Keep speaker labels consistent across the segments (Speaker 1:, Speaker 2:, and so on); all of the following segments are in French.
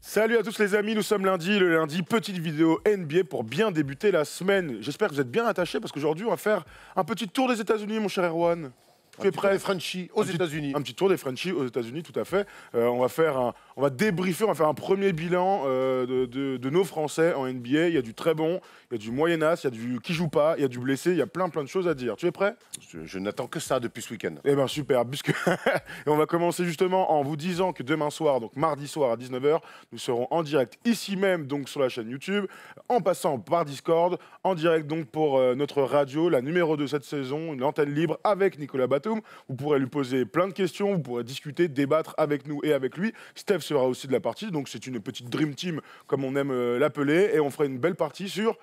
Speaker 1: Salut à tous les amis, nous sommes lundi, le lundi, petite vidéo NBA pour bien débuter la semaine. J'espère que vous êtes bien attachés parce qu'aujourd'hui on va faire un petit tour des États-Unis, mon cher Erwan. Tu es prêt?
Speaker 2: Les Frenchies aux États-Unis.
Speaker 1: Un petit tour des Frenchies aux États-Unis, tout à fait. On va débriefer, on va faire un premier bilan de nos Français en NBA. Il y a du très bon, il y a du moyen-as, il y a du qui joue pas, il y a du blessé, il y a plein de choses à dire. Tu es prêt?
Speaker 2: Je n'attends que ça depuis ce week-end.
Speaker 1: Eh bien super, puisque et on va commencer justement en vous disant que demain soir, donc mardi soir à 19h, nous serons en direct ici même, donc sur la chaîne YouTube, en passant par Discord, en direct donc pour notre radio, la numéro 2 cette saison, une antenne libre avec Nicolas Batum. Vous pourrez lui poser plein de questions, vous pourrez discuter, débattre avec nous et avec lui. Steph sera aussi de la partie, donc c'est une petite dream team comme on aime l'appeler, et on fera une belle partie sur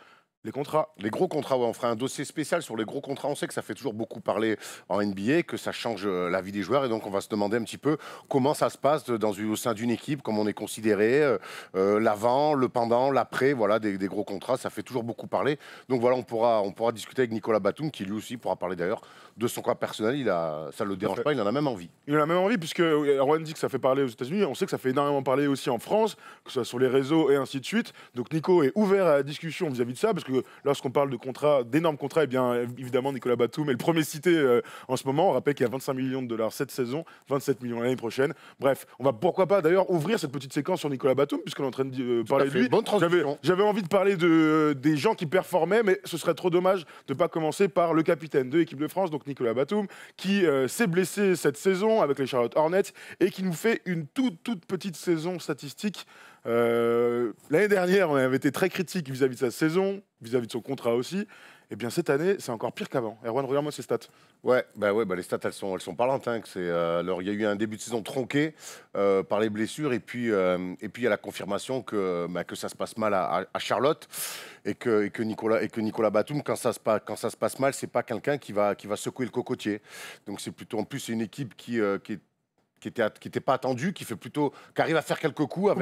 Speaker 1: les contrats.
Speaker 2: Les gros contrats, ouais, on fera un dossier spécial sur les gros contrats. On sait que ça fait toujours beaucoup parler en NBA, que ça change la vie des joueurs. Et donc, on va se demander un petit peu comment ça se passe au sein d'une équipe, comment on est considéré, l'avant, le pendant, l'après, voilà, des gros contrats. Ça fait toujours beaucoup parler. Donc voilà, on pourra discuter avec Nicolas Batum, qui lui aussi pourra parler d'ailleurs de son cas personnel. Ça ne le dérange pas, il en a même envie.
Speaker 1: Il en a même envie, puisque Erwan dit que ça fait parler aux États-Unis. On sait que ça fait énormément parler aussi en France, que ce soit sur les réseaux et ainsi de suite. Donc Nico est ouvert à la discussion vis-à-vis de ça, parce que lorsqu'on parle de contrats, d'énormes contrats, eh bien évidemment Nicolas Batum est le premier cité en ce moment. On rappelle qu'il y a 25 millions de dollars cette saison, 27 millions l'année prochaine. Bref, on va pourquoi pas d'ailleurs ouvrir cette petite séquence sur Nicolas Batum, puisqu'on est en train de parler de lui.
Speaker 2: Bonne transition.
Speaker 1: J'avais envie de parler des gens qui performaient, mais ce serait trop dommage de ne pas commencer par le capitaine de l'équipe de France, donc Nicolas Batum, qui s'est blessé cette saison avec les Charlotte Hornets et qui nous fait une toute petite saison statistique. L'année dernière, on avait été très critique vis-à-vis de sa saison, vis-à-vis de son contrat aussi. Et bien cette année, c'est encore pire qu'avant. Erwan, regarde-moi ses stats.
Speaker 2: Ouais, les stats, elles sont parlantes. Hein, alors, il y a eu un début de saison tronqué par les blessures, et puis il y a la confirmation que ça se passe mal à Charlotte, et que Nicolas Batum, quand ça se passe mal, c'est pas quelqu'un qui va secouer le cocotier. Donc c'est plutôt, en plus, c'est une équipe qui était pas attendue, qui arrive à faire quelques coups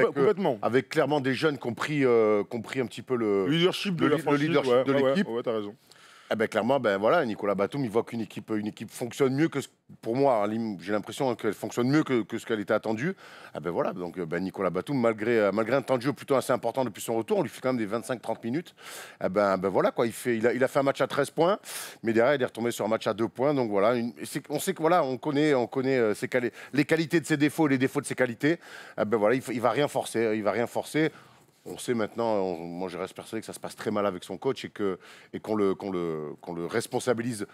Speaker 2: avec clairement des jeunes qui ont pris un petit peu le
Speaker 1: leadership de l'équipe. Ouais, t'as raison.
Speaker 2: Eh ben, clairement, voilà, Nicolas Batum, il voit qu'une équipe fonctionne mieux que pour moi, j'ai l'impression qu'elle fonctionne mieux que ce qu'elle était attendue. Voilà, donc Nicolas Batum, malgré un temps de jeu plutôt assez important depuis son retour, on lui fait quand même des 25-30 minutes. Voilà quoi, il a fait un match à 13 points, mais derrière il est retombé sur un match à 2 points. Donc voilà, on sait que voilà, on connaît les qualités de ses défauts et les défauts de ses qualités. Voilà, il va rien forcer. On sait maintenant, moi je reste persuadé que ça se passe très mal avec son coach et qu'on le responsabilise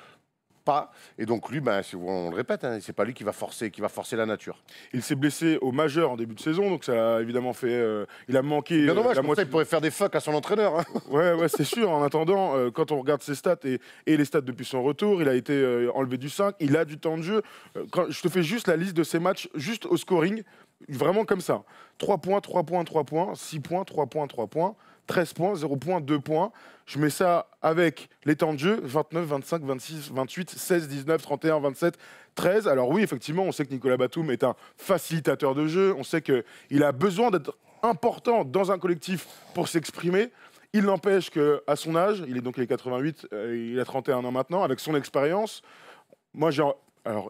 Speaker 2: pas. Et donc lui, on le répète, hein, c'est pas lui qui va forcer la nature.
Speaker 1: Il s'est blessé au majeur en début de saison, donc ça a évidemment fait. Il a manqué.
Speaker 2: Bien dommage, il pourrait faire des fucks à son entraîneur. Hein.
Speaker 1: Ouais, c'est sûr. En attendant, quand on regarde ses stats et les stats depuis son retour, il a été enlevé du 5, il a du temps de jeu. Je te fais juste la liste de ses matchs, juste au scoring. Vraiment comme ça. 3 points, 3 points, 3 points, 6 points, 3 points, 3 points, 13 points, 0 points, 2 points. Je mets ça avec les temps de jeu, 29, 25, 26, 28, 16, 19, 31, 27, 13. Alors oui, effectivement, on sait que Nicolas Batum est un facilitateur de jeu. On sait qu'il a besoin d'être important dans un collectif pour s'exprimer. Il n'empêche qu'à son âge, il est 88, il a 31 ans maintenant, avec son expérience,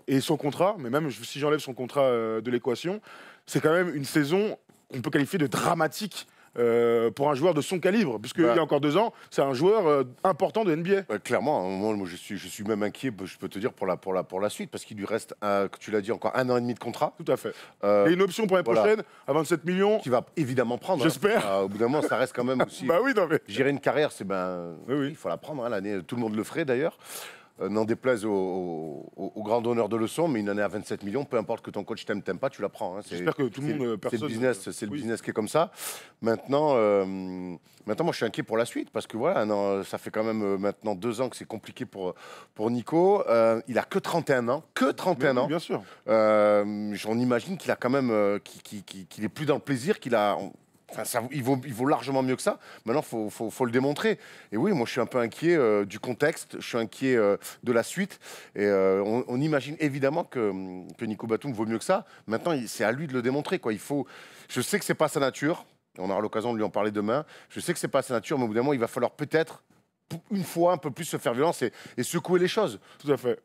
Speaker 1: et son contrat, mais même si j'enlève son contrat de l'équation, c'est quand même une saison qu'on peut qualifier de dramatique pour un joueur de son calibre, puisqu'il y a encore 2 ans, c'est un joueur important de NBA.
Speaker 2: Clairement, moi je suis même inquiet, je peux te dire, pour la suite, parce qu'il lui reste, tu l'as dit, encore 1 an et demi de contrat.
Speaker 1: Tout à fait. Et une option pour l'année prochaine à 27 millions.
Speaker 2: Qui va évidemment prendre.
Speaker 1: J'espère.
Speaker 2: Au bout d'un moment, ça reste quand même aussi.
Speaker 1: Oui, non mais.
Speaker 2: Gérer une carrière,
Speaker 1: oui.
Speaker 2: Il faut la prendre, hein, l'année. Tout le monde le ferait d'ailleurs. N'en déplaise au grand donneur de leçons, mais une année à 27 millions, peu importe que ton coach t'aime pas, tu la prends. Hein.
Speaker 1: J'espère que tout le monde, personne...
Speaker 2: C'est le business qui est comme ça. Maintenant, moi, je suis inquiet pour la suite, parce que voilà, ça fait quand même maintenant 2 ans que c'est compliqué pour Nico. Il a que 31 ans. Que 31 ans.
Speaker 1: Bien sûr.
Speaker 2: J'en imagine qu'il a quand même, qu'il est plus dans le plaisir, qu'il a... Enfin, il vaut largement mieux que ça. Maintenant, faut le démontrer. Et oui, moi, je suis un peu inquiet du contexte. Je suis inquiet de la suite. Et on imagine évidemment que Nico Batum vaut mieux que ça. Maintenant, c'est à lui de le démontrer, quoi. Je sais que c'est pas sa nature. On aura l'occasion de lui en parler demain. Je sais que c'est pas sa nature, mais au bout d'un moment, il va falloir peut-être une fois un peu plus se faire violence et secouer les choses.
Speaker 1: Tout à fait.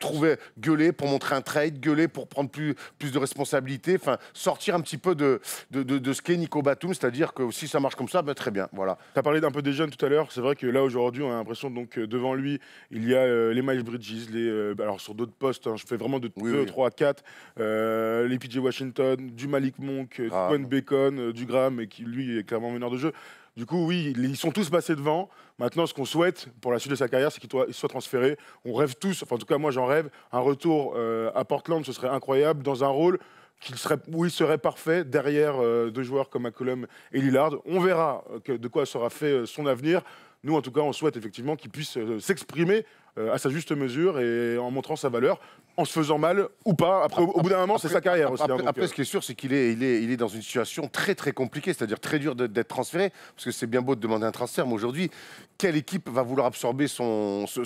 Speaker 2: Gueuler pour montrer un trade, gueuler pour prendre plus de responsabilités, enfin sortir un petit peu de ce qu'est Nico Batum, c'est-à-dire que si ça marche comme ça, ben, très bien. Voilà.
Speaker 1: Tu as parlé d'un peu des jeunes tout à l'heure. C'est vrai que là, aujourd'hui, on a l'impression donc devant lui, il y a les Miles Bridges, alors sur d'autres postes, hein, je fais vraiment de 2, 3, 4, les PJ Washington, du Malik Monk, du Gwen Bacon, du Graham, et qui lui est clairement meneur de jeu. Du coup, oui, ils sont tous passés devant. Maintenant, ce qu'on souhaite pour la suite de sa carrière, c'est qu'il soit transféré. On rêve tous, enfin en tout cas moi j'en rêve, un retour à Portland, ce serait incroyable, dans un rôle où il serait parfait derrière deux joueurs comme McCollum et Lillard. On verra de quoi sera fait son avenir. Nous, en tout cas, on souhaite effectivement qu'il puisse s'exprimer à sa juste mesure et en montrant sa valeur, en se faisant mal ou pas. Après, au bout d'un moment, c'est sa carrière aussi.
Speaker 2: Après, ce qui est sûr, c'est qu'il est dans une situation très très compliquée, c'est-à-dire très dur d'être transféré, parce que c'est bien beau de demander un transfert, mais aujourd'hui, quelle équipe va vouloir absorber son
Speaker 1: tu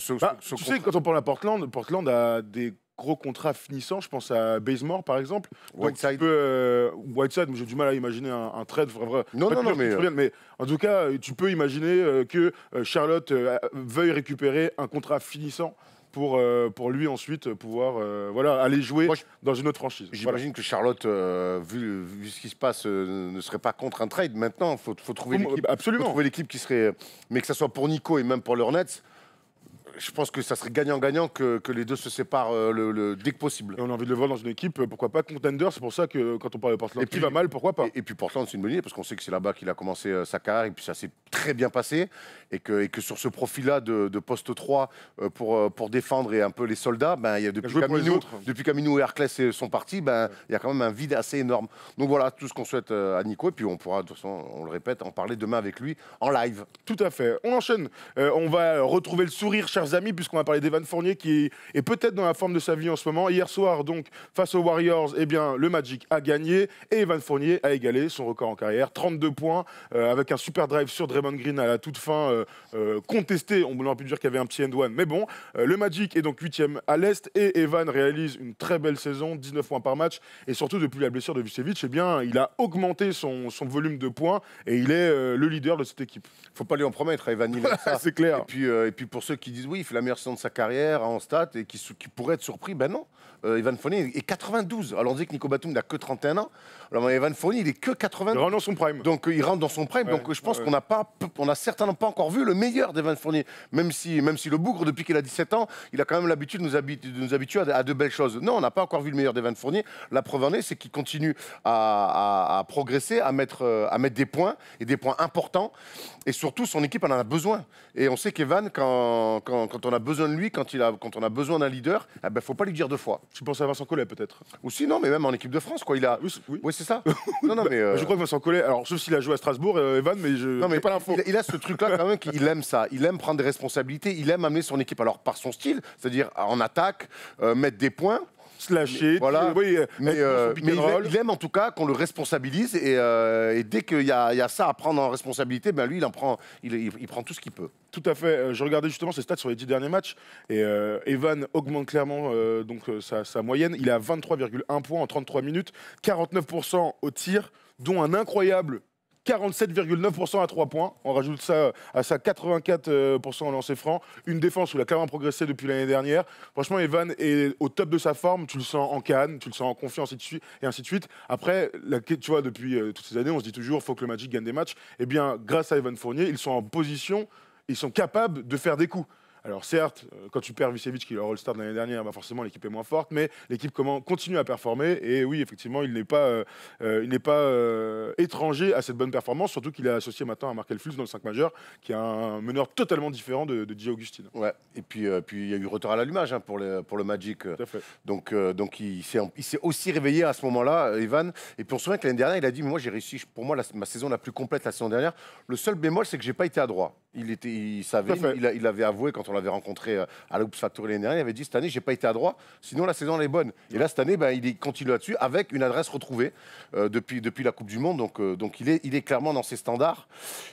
Speaker 1: sais, quand on parle à Portland, Portland a des gros contrats finissants. Je pense à Bazemore, par exemple.
Speaker 2: Whiteside.
Speaker 1: Whiteside, j'ai du mal à imaginer un trade.
Speaker 2: Non,
Speaker 1: mais en tout cas, tu peux imaginer que Charlotte veuille récupérer un contrat finissant pour lui ensuite pouvoir aller jouer dans une autre franchise.
Speaker 2: J'imagine que Charlotte, vu ce qui se passe, ne serait pas contre un trade. Maintenant, il faut trouver l'équipe.
Speaker 1: Absolument.
Speaker 2: Faut trouver l'équipe qui serait... Mais que ce soit pour Nico et même pour les Hornets, je pense que ça serait gagnant-gagnant que les deux se séparent dès que possible.
Speaker 1: Et on a envie de le voir dans une équipe, pourquoi pas contender. C'est pour ça que quand on parle de Portland, qui va mal, pourquoi pas.
Speaker 2: Et puis Portland, c'est une bonne idée parce qu'on sait que c'est là-bas qu'il a commenccommencé sa carrière et puis ça s'est très bien passé. Et que sur ce profil-là de poste 3 pour défendre et un peu les soldats, ben, il y a depuis qu'Amino et Harkless sont partis, ben, il y a quand même un vide assez énorme. Donc voilà, tout ce qu'on souhaite à Nico. Et puis on pourra, de toute façon, on le répète, en parler demain avec lui en live.
Speaker 1: Tout à fait. On enchaîne. On va retrouver le sourire, chers amis, puisqu'on va parler d'Evan Fournier qui est peut-être dans la forme de sa vie en ce moment. Hier soir, donc, face aux Warriors, eh bien, le Magic a gagné et Evan Fournier a égalé son record en carrière. 32 points avec un super drive sur Draymond Green à la toute fin, contesté. On aurait pu dire qu'il y avait un petit end-one, mais bon. Le Magic est donc 8e à l'Est et Evan réalise une très belle saison, 19 points par match. Et surtout, depuis la blessure de Vucevic, eh bien, il a augmenté son volume de points et il est le leader de cette équipe.
Speaker 2: Faut pas lui en promettre, Evan, il aime ça.
Speaker 1: C'est clair.
Speaker 2: Et puis pour ceux qui disent oui, il fait la meilleure saison de sa carrière en stats et qui pourraient être surpris, ben non. Evan Fournier est 92. Alors on dit que Nico Batum n'a que 31 ans. Alors Evan Fournier, il est que 92.
Speaker 1: Il rentre dans son prime.
Speaker 2: Donc il rentre dans son prime. Donc je pense qu'on n'a certainement pas encore vu le meilleur d'Evan Fournier. Même si le bougre, depuis qu'il a 17 ans, il a quand même l'habitude de nous habituer à de belles choses. Non, on n'a pas encore vu le meilleur d'Evan Fournier. La preuve en est, c'est qu'il continue à progresser, à mettre des points et des points importants. Et surtout, son équipe en a besoin. Et on sait qu'Evan, quand on a besoin de lui, quand on a besoin d'un leader, il ne faut pas lui dire deux fois.
Speaker 1: Tu penses à Vincent Collet, peut-être?
Speaker 2: Ou sinon, mais même en équipe de France, quoi. Oui, c'est ça.
Speaker 1: Non, mais je crois que Vincent Collet, alors sauf s'il a joué à Strasbourg, Evan, mais je n'ai pas l'info.
Speaker 2: Il a ce truc-là quand même, qu'il aime ça. Il aime prendre des responsabilités, il aime amener son équipe, alors par son style, c'est-à-dire en attaque, mettre des points.
Speaker 1: Slasher,
Speaker 2: voilà.
Speaker 1: Mais
Speaker 2: il aime en tout cas qu'on le responsabilise et dès qu'il y a ça à prendre en responsabilité, ben lui il prend tout ce qu'il peut.
Speaker 1: Tout à fait. Je regardais justement ses stats sur les 10 derniers matchs et Evan augmente clairement sa moyenne. Il est à 23,1 points en 33 minutes, 49% au tir, dont un incroyable 47,9% à 3 points. On rajoute ça à sa 84% en lancer franc. Une défense où il a clairement progressé depuis l'année dernière. Franchement, Evan est au top de sa forme. Tu le sens en canne, tu le sens en confiance et ainsi de suite. Après, tu vois, depuis toutes ces années, on se dit toujours qu'il faut que le Magic gagne des matchs. Eh bien, grâce à Evan Fournier, ils sont en position, ils sont capables de faire des coups. Alors certes, quand tu perds Vucevic, qui est le All-Star de l'année dernière, bah forcément l'équipe est moins forte, mais l'équipe continue à performer. Et oui, effectivement, il n'est pas étranger à cette bonne performance, surtout qu'il est associé maintenant à Markel Fultz dans le 5 majeur, qui est un meneur totalement différent de J. Augustin.
Speaker 2: Ouais. Et puis il y a eu retard à l'allumage pour le Magic.
Speaker 1: Tout à fait.
Speaker 2: Donc il s'est aussi réveillé à ce moment-là, Evan. Et puis on se souvient que l'année dernière, il a dit, mais moi j'ai réussi, pour moi, ma saison la plus complète la saison dernière. Le seul bémol, c'est que j'ai pas été à droit. Il savait, il l'avait avoué quand on l'avait rencontré à l'Oops Factory l'année dernière, il avait dit cette année j'ai pas été à droit, sinon la saison elle est bonne. Et là cette année il continue là-dessus avec une adresse retrouvée depuis la Coupe du Monde, donc il est clairement dans ses standards.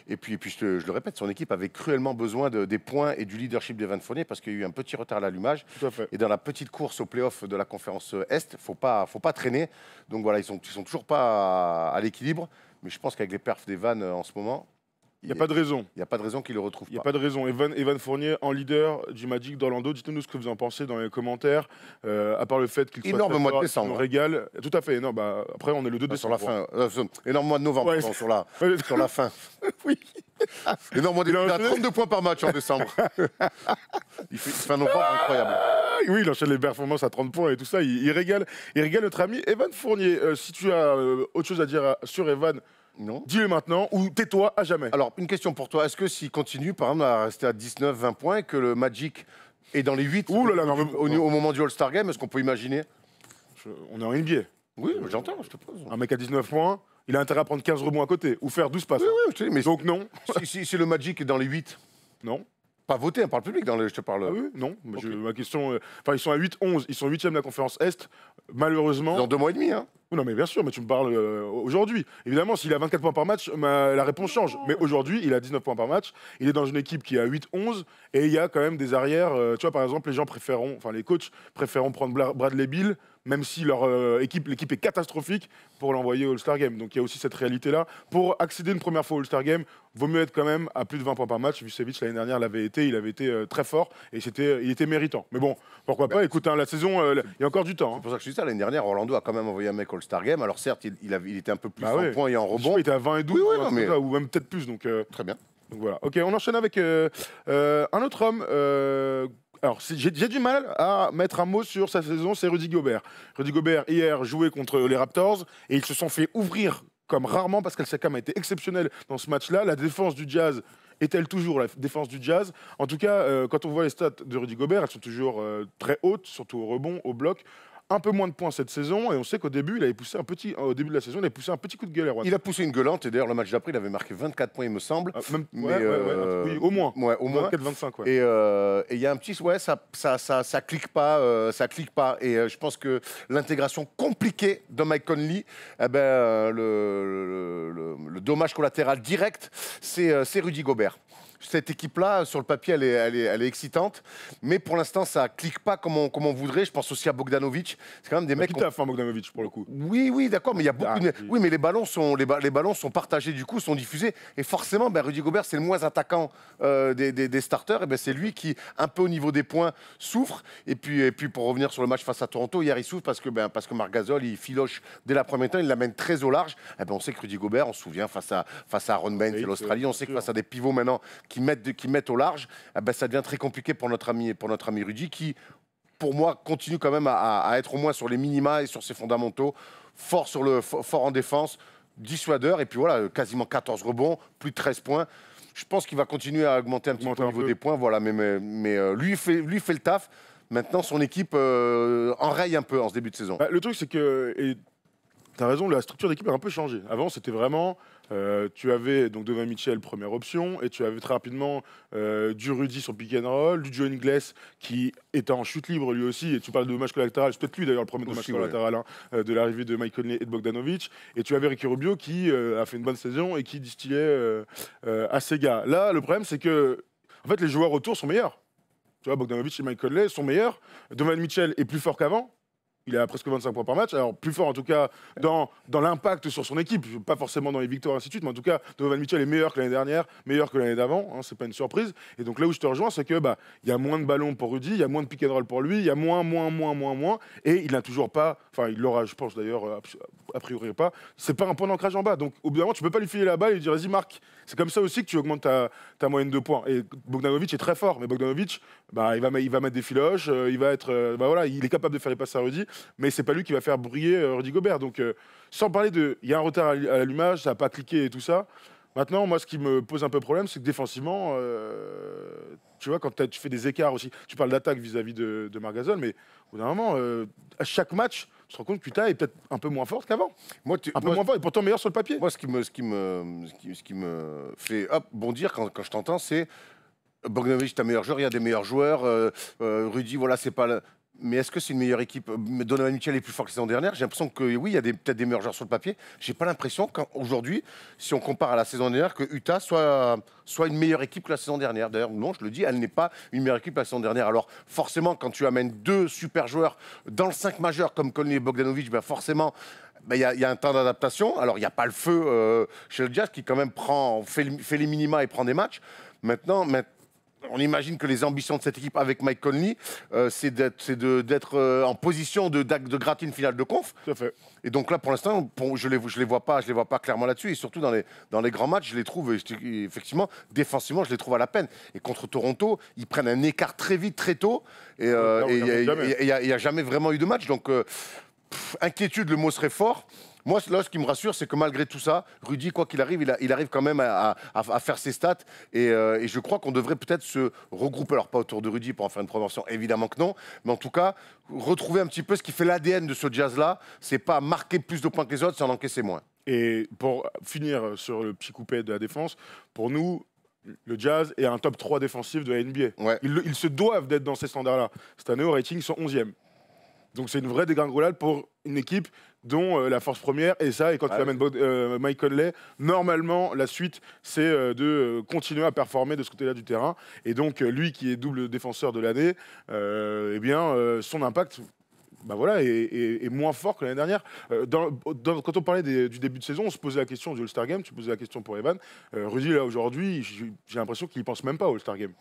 Speaker 2: Et puis je le répète, son équipe avait cruellement besoin des points et du leadership d'Evan Fournier parce qu'il y a eu un petit retard à l'allumage. Et dans la petite course au play-off de la conférence Est, faut pas traîner. Donc voilà, ils sont toujours pas à l'équilibre, mais je pense qu'avec les perfs d'Evan en ce moment,
Speaker 1: Il n'y a pas de raison.
Speaker 2: Il n'y a pas de raison qu'il le retrouve
Speaker 1: Il n'y a pas de raison. Evan Fournier, en leader du Magic d'Orlando, dites-nous ce que vous en pensez dans les commentaires. À part le fait qu'il soit
Speaker 2: énorme mois de
Speaker 1: fort,
Speaker 2: décembre.
Speaker 1: il nous régale. Tout à fait. Non, bah, après, on est le 2 décembre.
Speaker 2: Sur la fin. Énorme mois de novembre,
Speaker 1: Ouais.
Speaker 2: pardon, sur la fin.
Speaker 1: Oui.
Speaker 2: Énorme mois de
Speaker 1: Il a
Speaker 2: il a
Speaker 1: enchaîné.
Speaker 2: 32 points par match en décembre. Il fait un novembre incroyable.
Speaker 1: Ah, oui, il enchaîne les performances à 30 points et tout ça. Il régale notre ami Evan Fournier. Si tu as autre chose à dire sur Evan,
Speaker 2: Non.
Speaker 1: dis-le maintenant ou tais-toi à jamais.
Speaker 2: Alors, une question pour toi. Est-ce que s'il continue, par exemple, à rester à 19, 20 points, et que le Magic est dans les 8
Speaker 1: Ouh là là, non, mais-
Speaker 2: au moment du All-Star Game, est-ce qu'on peut imaginer?
Speaker 1: On est en NBA.
Speaker 2: Oui, j'entends, je te pose.
Speaker 1: Un mec à 19 points, il a intérêt à prendre 15 rebonds à côté ou faire 12 passes.
Speaker 2: Oui, oui, je te dis, mais
Speaker 1: Donc non.
Speaker 2: si le Magic est dans les 8,
Speaker 1: Non.
Speaker 2: pas voté, hein, par le public, je te parle.
Speaker 1: Ah oui, non. Mais
Speaker 2: Ok.
Speaker 1: ma question. Enfin, ils sont à 8-11. Ils sont 8e de la conférence Est. Malheureusement.
Speaker 2: Dans 2 mois et demi, hein.
Speaker 1: Oui, non, mais bien sûr, mais tu me parles aujourd'hui. Évidemment, s'il a 24 points par match, la réponse change. Mais aujourd'hui, il a 19 points par match. Il est dans une équipe qui a 8-11. Et il y a quand même des arrières. Tu vois, par exemple, les coachs préféreront prendre Bradley Beal, même si l'équipe est catastrophique, pour l'envoyer au All-Star Game. Donc il y a aussi cette réalité-là. Pour accéder une première fois au All-Star Game, vaut mieux être quand même à plus de 20 points par match. Vucevic, l'année dernière, il avait été très fort et il était méritant. Mais bon, pourquoi pas. Écoute, hein, la saison, il y a encore du temps.
Speaker 2: C'est
Speaker 1: Hein.
Speaker 2: pour ça que je dis ça. L'année dernière, Orlando a quand même envoyé un mec au All-Star Game. Alors certes, il était un peu plus
Speaker 1: Bah
Speaker 2: en
Speaker 1: ouais.
Speaker 2: points et en
Speaker 1: Je sais
Speaker 2: rebond.
Speaker 1: pas, il était à 20 et 12,
Speaker 2: Oui, oui,
Speaker 1: ou un
Speaker 2: non,
Speaker 1: truc
Speaker 2: mais-
Speaker 1: comme ça, ou même peut-être plus. Donc
Speaker 2: Très bien.
Speaker 1: voilà. Ok, on enchaîne avec un autre homme. Alors, j'ai du mal à mettre un mot sur sa saison, c'est Rudy Gobert. Rudy Gobert, hier, jouait contre les Raptors et ils se sont fait ouvrir comme rarement. Pascal Siakam a été exceptionnel dans ce match-là. La défense du Jazz est-elle toujours la défense du Jazz? En tout cas, quand on voit les stats de Rudy Gobert, elles sont toujours très hautes, surtout au rebond, au bloc. Un peu moins de points cette saison et on sait qu'au début, au début de la saison, il avait poussé un petit coup de gueule à Rouen.
Speaker 2: Il a poussé une gueulante et d'ailleurs, le match d'après, il avait marqué 24 points, il me semble. Mais,
Speaker 1: oui, au moins.
Speaker 2: Ouais, au moins.
Speaker 1: 24-25, ouais.
Speaker 2: Et il y a un petit, ouais, ça clique pas, ça clique pas. Et je pense que l'intégration compliquée de Mike Conley, eh ben, le dommage collatéral direct, c'est Rudy Gobert. Cette équipe-là, sur le papier, elle est excitante, mais pour l'instant, ça clique pas comme on voudrait. Je pense aussi à Bogdanovic. C'est quand même des mecs.
Speaker 1: Qui taffe, hein, Bogdanovic, pour le coup.
Speaker 2: Oui, d'accord, mais il y a beaucoup.
Speaker 1: Ah,
Speaker 2: Oui, mais les ballons sont partagés du coup, sont diffusés, et forcément, ben, Rudy Gobert, c'est le moins attaquant des starters. Et ben, c'est lui qui, un peu au niveau des points, souffre. Et puis pour revenir sur le match face à Toronto, hier, il souffre parce que Marc Gasol, il filoche dès la première temps, il l'amène très au large. Et ben, on sait que Rudy Gobert, on se souvient face à Aaron Baines et l'Australie, on sait que face à des pivots maintenant qui mettent au large, eh ben, ça devient très compliqué pour notre ami Rudy qui, pour moi, continue quand même à être au moins sur les minima et sur ses fondamentaux, fort en défense, dissuadeur, et puis voilà, quasiment 14 rebonds, plus de 13 points. Je pense qu'il va continuer à augmenter un petit peu au niveau des points, voilà, mais lui fait le taf. Maintenant, son équipe enraye un peu en ce début de saison.
Speaker 1: Bah, le truc, c'est que, et tu as raison, la structure d'équipe a un peu changé. Avant, c'était vraiment, tu avais donc Donovan Mitchell, première option, et tu avais très rapidement du Rudy sur pick and roll, du Joe Ingles qui était en chute libre lui aussi, et tu parles de dommage collatéral, c'est peut-être lui d'ailleurs le premier dommage collatéral de l'arrivée de Mike Conley et de Bogdanovic, et tu avais Ricky Rubio qui a fait une bonne saison et qui distillait à ses gars. Là, le problème, c'est que en fait, les joueurs autour sont meilleurs. Tu vois, Bogdanovic et Mike Conley sont meilleurs. Donovan Mitchell est plus fort qu'avant. Il a presque 25 points par match. Alors, plus fort en tout cas dans l'impact sur son équipe. Pas forcément dans les victoires, ainsi de suite. Mais en tout cas, Donovan Mitchell est meilleur que l'année dernière, meilleur que l'année d'avant. Hein, c'est pas une surprise. Et donc là où je te rejoins, c'est que il y a moins de ballons pour Rudy, il y a moins de pick and roll pour lui, il y a moins. Et il n'a toujours pas, enfin, il l'aura, je pense d'ailleurs, a priori pas. C'est pas un point d'ancrage en bas. Donc au bout d'un moment, tu peux pas lui filer la balle et lui dire vas-y, marque. C'est comme ça aussi que tu augmentes ta moyenne de points. Et Bogdanovic est très fort. Mais Bogdanovic, il va mettre des filoches, il va être. Voilà, il est capable de faire les passes à Rudy. Mais c'est pas lui qui va faire briller Rudy Gobert. Donc, sans parler de... Il y a un retard à l'allumage, ça n'a pas cliqué et tout ça. Maintenant, moi, ce qui me pose un peu problème, c'est que défensivement, tu vois, quand tu fais des écarts aussi, tu parles d'attaque vis-à-vis de Marc Gasol, mais au bout d'un moment, à chaque match, tu te rends compte que Utah est peut-être un peu moins forte qu'avant. Un peu moins fort et pourtant meilleur sur le papier.
Speaker 2: Moi, ce qui me fait bondir quand je t'entends, c'est Bogdanovic, t'es un meilleur joueur, il y a des meilleurs joueurs. Rudy, voilà, c'est pas... Mais est-ce que c'est une meilleure équipe? Donovan Mitchell est plus fort que la saison dernière. J'ai l'impression que oui, il y a peut-être des meilleurs joueurs sur le papier. J'ai pas l'impression qu'aujourd'hui, si on compare à la saison dernière, que Utah soit une meilleure équipe que la saison dernière. D'ailleurs, non, je le dis, elle n'est pas une meilleure équipe que la saison dernière. Alors forcément, quand tu amènes deux super joueurs dans le 5 majeur comme Conley et Bogdanovic, ben forcément, il y a un temps d'adaptation. Alors, il n'y a pas le feu chez le Jazz qui, quand même, fait les minima et prend des matchs. Maintenant, on imagine que les ambitions de cette équipe avec Mike Conley, c'est d'être en position de gratter une finale de conf.
Speaker 1: Tout à fait.
Speaker 2: Et donc là, pour l'instant, je les vois pas clairement là-dessus. Et surtout dans les grands matchs, je les trouve effectivement défensivement, je les trouve à la peine. Et contre Toronto, ils prennent un écart très vite, très tôt. Et il n'y a jamais vraiment eu de match. Donc inquiétude, le mot serait fort. Moi, là, ce qui me rassure, c'est que malgré tout ça, Rudy, quoi qu'il arrive, il arrive quand même à faire ses stats. Et je crois qu'on devrait peut-être se regrouper, alors pas autour de Rudy pour en faire une promotion, évidemment que non, mais en tout cas, retrouver un petit peu ce qui fait l'ADN de ce Jazz-là. C'est pas marquer plus de points que les autres, c'est en encaisser moins.
Speaker 1: Et pour finir sur le petit coupé de la défense, pour nous, le Jazz est un top 3 défensif de la NBA.
Speaker 2: Ouais.
Speaker 1: Ils se doivent d'être dans ces standards-là. Cette année, au rating, ils sont 11e. Donc c'est une vraie dégringolade pour une équipe dont la force première est ça. Et quand tu amènes Mike Conley, normalement, la suite, c'est de continuer à performer de ce côté-là du terrain. Et donc, lui qui est double défenseur de l'année, eh bien, son impact bah voilà, est moins fort que l'année dernière. Quand on parlait du début de saison, on se posait la question du All-Star Game, tu posais la question pour Evan. Rudy, là, aujourd'hui, j'ai l'impression qu'il ne pense même pas au All-Star Game.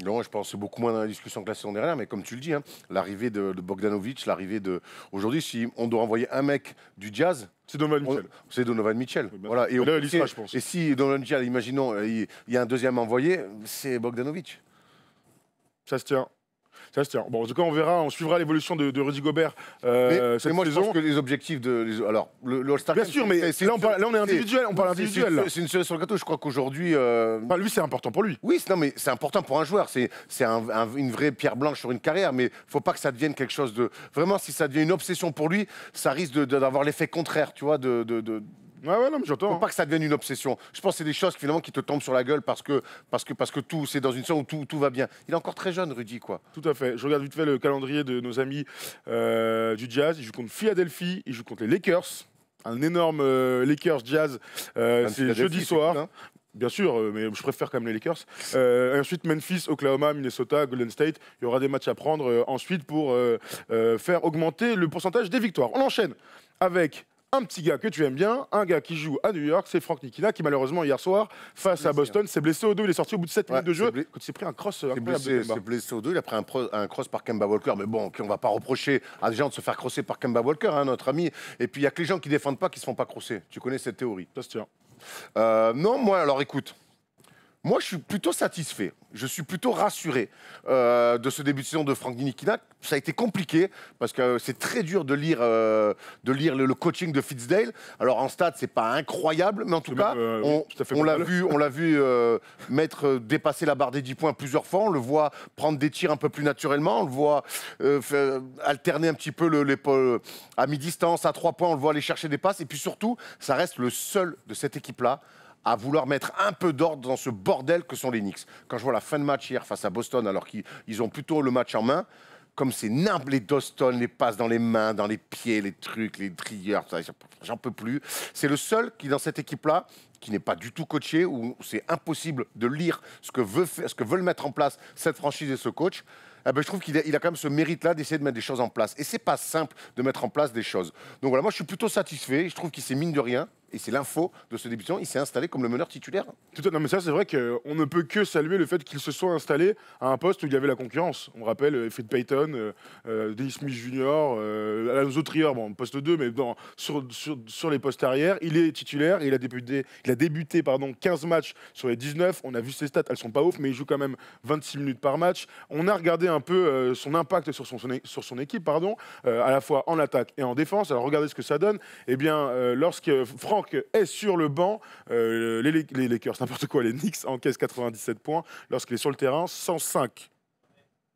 Speaker 2: Non, je pense que c'est beaucoup moins dans la discussion que la saison dernière, mais comme tu le dis, hein, l'arrivée de Bogdanovic, l'arrivée de... Aujourd'hui, si on doit envoyer un mec du Jazz...
Speaker 1: C'est Donovan Mitchell.
Speaker 2: C'est Donovan Mitchell.
Speaker 1: Voilà. Et là, il sera, je pense.
Speaker 2: Et si Donovan Mitchell, imaginons, il y a un deuxième envoyé, c'est Bogdanovic.
Speaker 1: Ça se tient. Ça se tient. Bon, en tout cas, on verra, on suivra l'évolution de Rudy Gobert cette
Speaker 2: moi,
Speaker 1: saison.
Speaker 2: Je pense que les objectifs de... Alors, le All-Star
Speaker 1: Bien sûr, mais là, on est individuel, on parle individuel.
Speaker 2: C'est une cerise sur le gâteau. Je crois qu'aujourd'hui...
Speaker 1: Enfin, lui, c'est important pour lui.
Speaker 2: Oui, non, mais c'est important pour un joueur. C'est une vraie pierre blanche sur une carrière, mais il ne faut pas que ça devienne quelque chose de... Vraiment, si ça devient une obsession pour lui, ça risque d'avoir l'effet contraire, tu vois,
Speaker 1: Ouais, non, mais j'entends.
Speaker 2: Faut pas que ça devienne une obsession. Je pense que c'est des choses finalement qui te tombent sur la gueule parce que tout, c'est dans une saison où tout va bien. Il est encore très jeune, Rudy, quoi.
Speaker 1: Tout à fait. Je regarde vite fait le calendrier de nos amis du Jazz. Ils jouent contre Philadelphie, ils jouent contre les Lakers. Un énorme Lakers Jazz. C'est jeudi soir. Hein. Bien sûr, mais je préfère quand même les Lakers. Et ensuite, Memphis, Oklahoma, Minnesota, Golden State. Il y aura des matchs à prendre ensuite pour faire augmenter le pourcentage des victoires. On enchaîne avec un petit gars que tu aimes bien, un gars qui joue à New York, c'est Frank Ntilikina qui malheureusement hier soir face à Boston s'est blessé au dos, il est sorti au bout de 7 minutes de jeu quand il s'est pris un cross incroyable.
Speaker 2: Il s'est blessé au dos, il a pris un cross par Kemba Walker, mais bon, on va pas reprocher à des gens de se faire crosser par Kemba Walker, hein, notre ami. Et puis il y a que les gens qui défendent pas qui se font pas crosser. Tu connais cette théorie?
Speaker 1: Ça se tient.
Speaker 2: Non, moi alors écoute. Moi, je suis plutôt satisfait. Je suis plutôt rassuré de ce début de saison de Frank Ntilikina. Ça a été compliqué parce que c'est très dur de lire le coaching de Fitzdale. Alors en stade, c'est pas incroyable, mais en tout cas, on l'a vu dépasser la barre des 10 points plusieurs fois. On le voit prendre des tirs un peu plus naturellement. On le voit alterner un petit peu l'épaule à mi-distance, à 3 points. On le voit aller chercher des passes. Et puis surtout, ça reste le seul de cette équipe-là à vouloir mettre un peu d'ordre dans ce bordel que sont les Knicks. Quand je vois la fin de match hier face à Boston, alors qu'ils ont plutôt le match en main, comme c'est nimble, les Doston, les passes dans les mains, dans les pieds, les trucs, les trieurs, j'en peux plus. C'est le seul qui, dans cette équipe-là, qui n'est pas du tout coaché, où c'est impossible de lire ce que veulent mettre en place cette franchise et ce coach. Eh ben, je trouve qu'il a quand même ce mérite-là d'essayer de mettre des choses en place. Et c'est pas simple de mettre en place des choses. Donc voilà, moi je suis plutôt satisfait. Je trouve qu'il s'est mine de rien. Et c'est l'info de ce débutant, il s'est installé comme le meneur titulaire.
Speaker 1: Non, mais ça, c'est vrai qu'on ne peut que saluer le fait qu'il se soit installé à un poste où il y avait la concurrence. On rappelle Fred Payton, Dennis Smith Jr., Alonzo Trier, bon, poste 2, mais sur les postes arrière, il est titulaire. Il a débuté 15 matchs sur les 19. On a vu ses stats, elles sont pas ouf, mais il joue quand même 26 minutes par match. On a regardé un peu son impact sur son équipe, à la fois en attaque et en défense. Alors regardez ce que ça donne. Eh bien, lorsque Franck est sur le banc, les Lakers, n'importe quoi, les Knicks encaissent 97 points. Lorsqu'il est sur le terrain, 105.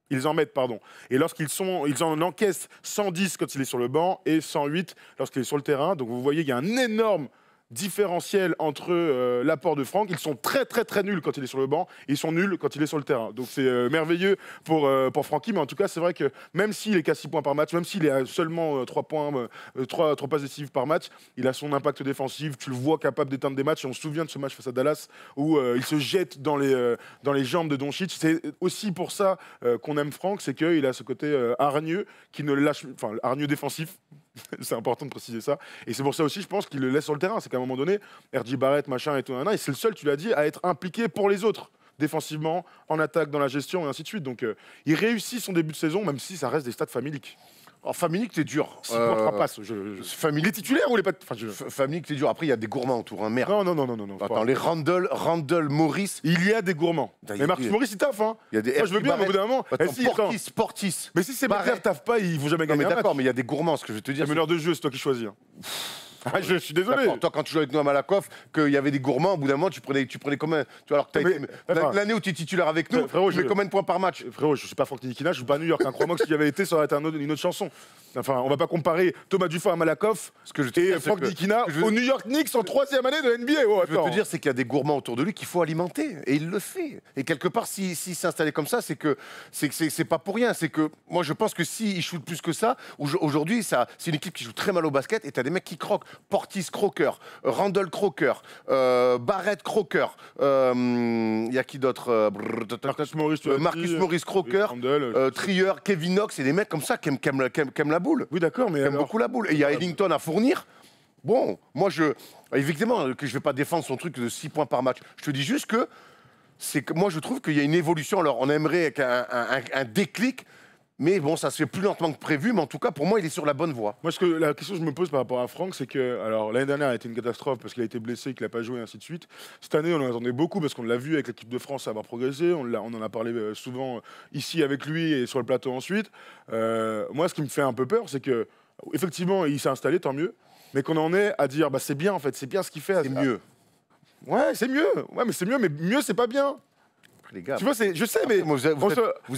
Speaker 1: Ils en mettent, pardon. Et ils en encaissent 110 quand il est sur le banc et 108 lorsqu'il est sur le terrain. Donc vous voyez, il y a un énorme différentiel entre l'apport de Franck. Ils sont très très très nuls quand il est sur le banc, et ils sont nuls quand il est sur le terrain. Donc c'est merveilleux pour Francky, mais en tout cas c'est vrai que même s'il est qu'à 6 points par match, même s'il est à seulement 3 points, 3 passes décisives par match, il a son impact défensif, tu le vois capable d'éteindre des matchs, et on se souvient de ce match face à Dallas où il se jette dans les jambes de Doncic. C'est aussi pour ça qu'on aime Franck, c'est qu'il a ce côté hargneux qui ne le lâche, enfin hargneux défensif. C'est important de préciser ça. Et c'est pour ça aussi, je pense, qu'il le laisse sur le terrain. C'est qu'à un moment donné, R.J. Barrett, machin et tout, et c'est le seul, tu l'as dit, à être impliqué pour les autres, défensivement, en attaque, dans la gestion et ainsi de suite. Donc, il réussit son début de saison, même si ça reste des stats familiques.
Speaker 2: En Faminique, c'est dur.
Speaker 1: 6 points, 3 passes. Il est titulaire ou il est pas.
Speaker 2: Faminique, c'est dur. Après, il y a des gourmands autour, hein, merde.
Speaker 1: Non.
Speaker 2: Attends, les Randall, Morris.
Speaker 1: Il y a des gourmands. Mais Marcus Morris, il taffe, hein.
Speaker 2: Il y a des
Speaker 1: Moi, je veux bien, mais au bout d'un moment.
Speaker 2: Portis.
Speaker 1: Mais si ces mecs-là ne taffent pas, ils vont jamais gagner.
Speaker 2: Mais d'accord, mais il y a des gourmands, ce que je veux te dire.
Speaker 1: Le meneur de jeu, c'est toi qui choisis. Je suis désolé.
Speaker 2: Toi, quand tu jouais avec nous à Malakoff, qu'il y avait des gourmands, au bout d'un moment, tu prenais combien? Tu vois, alors que l'année où tu es titulaire avec nous, frérot, tu mets combien de points par match?
Speaker 1: Frérot, je suis pas Franck Ntilikina, je joue pas à New York. Crois-moi que s'il y avait été, ça aurait été une autre chanson. Enfin, on va pas comparer Thomas Dufort à Malakoff et Franck Ntilikina au New York Knicks en 3e année de NBA.
Speaker 2: Ce que je veux te dire, c'est qu'il y a des gourmands autour de lui qu'il faut alimenter. Et il le fait. Et quelque part, s'il s'est installé comme ça, c'est que c'est pas pour rien. C'est que moi, je pense que s'il shoot plus que ça, aujourd'hui, c'est une équipe qui joue très mal au basket et t'as des mecs qui croquent. Portis croqueur, Randall croqueur, Barrett croqueur. Il y a qui d'autre? Marcus Morris croqueur, Trier, Kevin Knox, c'est des mecs comme ça qui aiment la boule.
Speaker 1: Oui, d'accord, mais
Speaker 2: qui aiment beaucoup la boule. Et il y a Ellington à fournir. Bon, moi, évidemment que je ne vais pas défendre son truc de 6 points par match. Je te dis juste que moi, je trouve qu'il y a une évolution. Alors, on aimerait un déclic. Mais bon, ça se fait plus lentement que prévu, mais en tout cas, pour moi, il est sur la bonne voie.
Speaker 1: Moi, la question que je me pose par rapport à Franck, c'est que, alors, l'année dernière a été une catastrophe parce qu'il a été blessé, qu'il n'a pas joué, et ainsi de suite. Cette année, on en attendait beaucoup parce qu'on l'a vu avec l'équipe de France avoir progressé. On en a parlé souvent ici avec lui et sur le plateau ensuite. Moi, ce qui me fait un peu peur, c'est que, effectivement, il s'est installé, tant mieux, mais qu'on en est à dire, bah, c'est bien, en fait, c'est bien ce qu'il fait.
Speaker 2: C'est mieux.
Speaker 1: Ouais, c'est mieux. Ouais, mais c'est mieux, mais mieux, c'est pas bien.
Speaker 2: Les gars,
Speaker 1: tu vois, je sais, mais.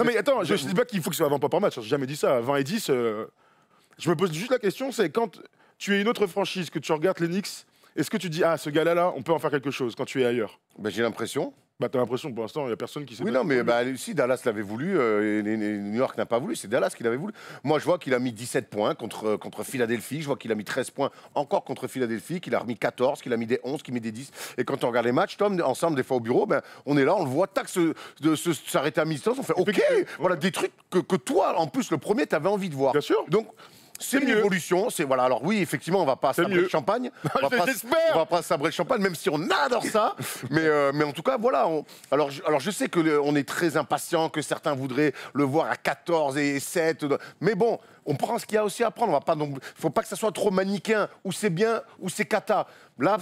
Speaker 1: Mais attends, je ne dis pas qu'il faut que ce soit 20 points par match. J'ai jamais dit ça. 20 et 10. Je me pose juste la question, c'est quand tu es une autre franchise, que tu regardes les Knicks, est-ce que tu dis, ah, ce gars-là, on peut en faire quelque chose quand tu es ailleurs?
Speaker 2: Ben, j'ai l'impression.
Speaker 1: Bah, t'as l'impression que pour l'instant, il n'y a personne qui sait.
Speaker 2: Oui, non, mais si Dallas l'avait voulu, New York n'a pas voulu, c'est Dallas qui l'avait voulu. Moi, je vois qu'il a mis 17 points contre Philadelphie, je vois qu'il a mis 13 points encore contre Philadelphie, qu'il a remis 14, qu'il a mis des 11, qu'il met des 10. Et quand on regarde les matchs, Tom, ensemble, des fois au bureau, ben, on est là, on le voit, tac, s'arrêter à mi-distance, on fait OK, voilà, des trucs que toi, en plus, le premier, tu avais envie de voir.
Speaker 1: Bien sûr.
Speaker 2: Donc, c'est une évolution. Voilà. Alors oui, effectivement, on va pas sabrer le champagne. On va pas sabrer le champagne, même si on adore ça. mais en tout cas, voilà. Alors je sais que on est très impatient, que certains voudraient le voir à 14 et 7. Mais bon, on prend ce qu'il y a aussi à prendre. Faut pas que ça soit trop manichéen. Ou c'est bien, ou c'est cata. Là,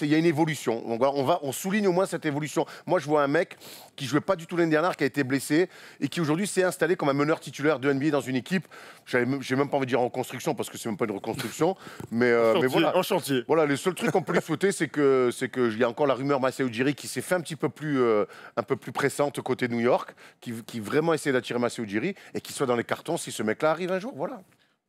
Speaker 2: il y a une évolution. On souligne au moins cette évolution. Moi, je vois un mec qui jouait pas du tout l'année dernière, qui a été blessé et qui aujourd'hui s'est installé comme un meneur titulaire de NBA dans une équipe. J'ai même pas envie de dire en construction parce que c'est même pas une reconstruction, mais voilà.
Speaker 1: En chantier.
Speaker 2: Voilà, le seul truc qu'on peut lui souhaiter, c'est que il y a encore la rumeur Masai Ujiri qui s'est fait un peu plus pressante côté New York, qui vraiment essaie d'attirer Masai Ujiri et qui soit dans les cartons si ce mec-là arrive un jour. Voilà.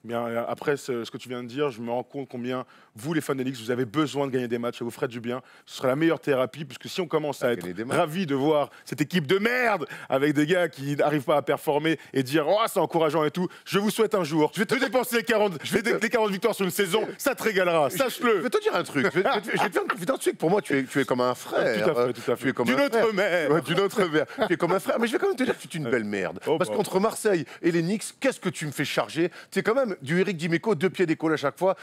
Speaker 1: Bien, après ce que tu viens de dire, je me rends compte combien vous, les fans des Knicks, vous avez besoin de gagner des matchs, ça vous ferait du bien. Ce sera la meilleure thérapie, puisque si on commence à être ravis de voir cette équipe de merde avec des gars qui n'arrivent pas à performer et dire oh c'est encourageant et tout, je vous souhaite un jour de dépenser les 40 victoires sur une saison, ça te régalera, sache-le.
Speaker 2: Je vais te dire un truc, je vais te faire une confidence. Pour moi, tu es comme un frère.
Speaker 1: Tout à fait.
Speaker 2: Tu es comme
Speaker 1: d'une autre mère.
Speaker 2: Ouais, d'une autre mère. Tu es comme un frère, mais je vais quand même te dire que tu es une belle merde. Parce qu'entre Marseille et les Knicks, qu'est-ce que tu me fais charger? Tu es quand même du Eric Dimeco, 2 pieds d'école à chaque fois.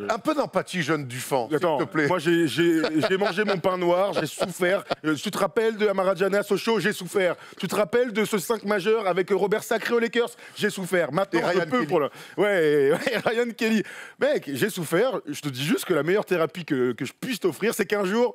Speaker 2: Un peu d'empathie, jeune Dufan, s'il te plaît.
Speaker 1: Moi, j'ai mangé mon pain noir, j'ai souffert. Tu te rappelles de Amaradjana à Sochaux, j'ai souffert. Tu te rappelles de ce 5 majeur avec Robert Sacré aux Lakers, j'ai souffert. Maintenant, je peux pour le... Ouais, Ryan Kelly. Mec, j'ai souffert. Je te dis juste que la meilleure thérapie que je puisse t'offrir, c'est qu'un jour,